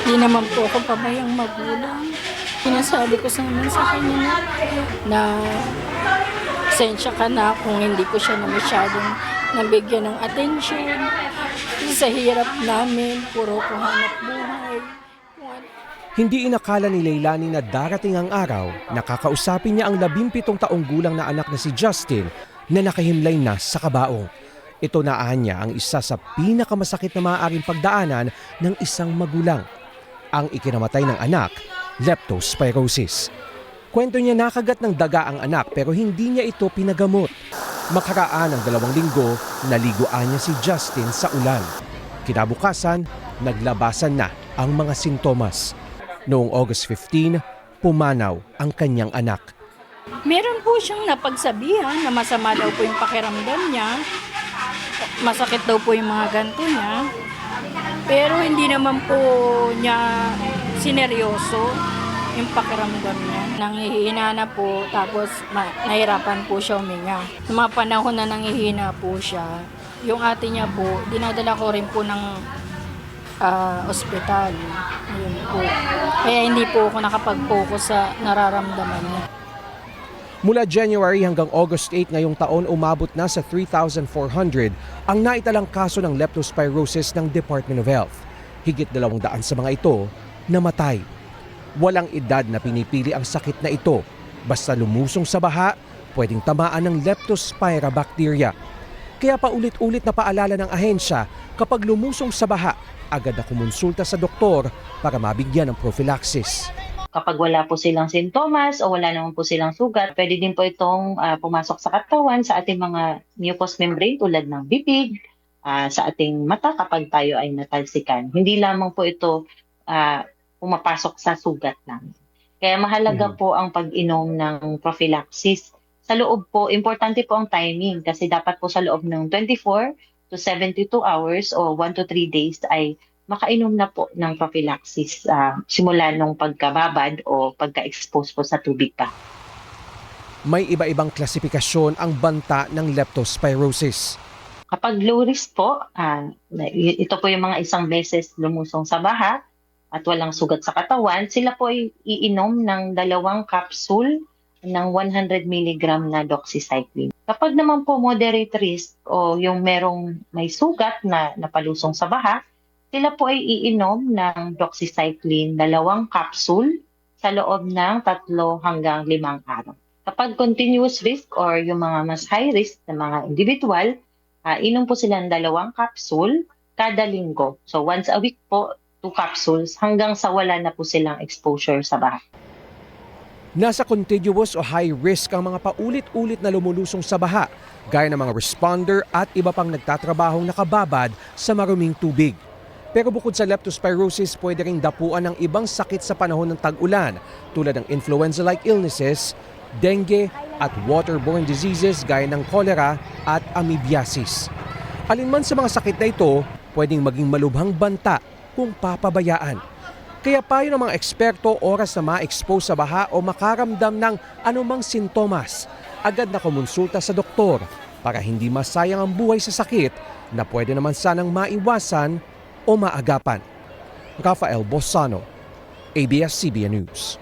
Di naman po ako pabayang magulang. Sinasabi ko sa kanya na sensya ka na kung hindi ko siya na masyadong nabigyan ng atensyon. Sa hirap namin, puro ko hanap buhay. Hindi inakala ni Leilani na darating ang araw na kakausapin niya ang 17 taong gulang na anak na si Justin na nakahimlay na sa kabaong. Ito naahan niya ang isa sa pinakamasakit na maaaring pagdaanan ng isang magulang. Ang ikinamatay ng anak, leptospirosis. Kwento niya nakagat ng daga ang anak pero hindi niya ito pinagamot. Makaraan ng 2 linggo, naliguan niya si Justin sa ulan. Kinabukasan, naglabasan na ang mga sintomas. Noong August 15, pumanaw ang kanyang anak. Meron po siyang napagsabihan na masama daw po yung pakiramdam niya. Masakit daw po yung mga ganto niya. Pero hindi naman po niya sineryoso yung pakiramdam niya. Nanghihina na po, tapos nahirapan po siya huminga. Sa mga panahon na nanghihina po siya, yung ate niya po, dinadala ko rin po ng ospital. Ayun po. Kaya hindi po ako nakapag-focus sa nararamdaman niya. Mula January hanggang August 8 ngayong taon, umabot na sa 3,400 ang naitalang kaso ng leptospirosis ng Department of Health. Higit 200 sa mga ito namatay. Walang edad na pinipili ang sakit na ito. Basta lumusong sa baha, pwedeng tamaan ng leptospira bacteria. Kaya paulit-ulit na paalala ng ahensya, kapag lumusong sa baha, agad na kumonsulta sa doktor para mabigyan ng prophylaxis. Kapag wala po silang sintomas o wala naman po silang sugat, pwede din po itong pumasok sa katawan, sa ating mga mucous membrane tulad ng bibig, sa ating mata kapag tayo ay natalsikan. Hindi lamang po ito pumapasok sa sugat lang. Kaya mahalaga po ang pag-inom ng prophylaxis. Sa loob po, importante po ang timing kasi dapat po sa loob ng 24 to 72 hours o 1 to 3 days ay makainom na po ng prophylaxis simula nung pagkababad o pagka-expose po sa tubig pa. May iba-ibang klasifikasyon ang banta ng leptospirosis. Kapag low risk po, ito po yung mga isang beses lumusong sa baha at walang sugat sa katawan, sila po ay iinom ng 2 capsule ng 100 mg na doxycycline. Kapag naman po moderate risk o yung may sugat na napalusong sa baha, sila po ay iinom ng doxycycline 2 capsule sa loob ng 3 hanggang 5 araw. Kapag continuous risk or yung mga mas high risk na mga individual, inom po sila ng 2 capsule kada linggo. So once a week po, 2 capsules hanggang sa wala na po silang exposure sa baha. Nasa contiguous o high risk ang mga paulit-ulit na lumulusong sa baha, gaya ng mga responder at iba pang nagtatrabahong nakababad sa maruming tubig. Pero bukod sa leptospirosis, pwede ring dapuan ng ibang sakit sa panahon ng tag-ulan tulad ng influenza-like illnesses, dengue at waterborne diseases gaya ng cholera at amoebiasis. Alinman sa mga sakit na ito, pwedeng maging malubhang banta kung papabayaan. Kaya payo ng mga eksperto, oras na ma-expose sa baha o makaramdam ng anumang sintomas, agad na kumonsulta sa doktor para hindi masayang ang buhay sa sakit na pwede naman sanang maiwasan o maagapan. Rafael Bosano, ABS-CBN News.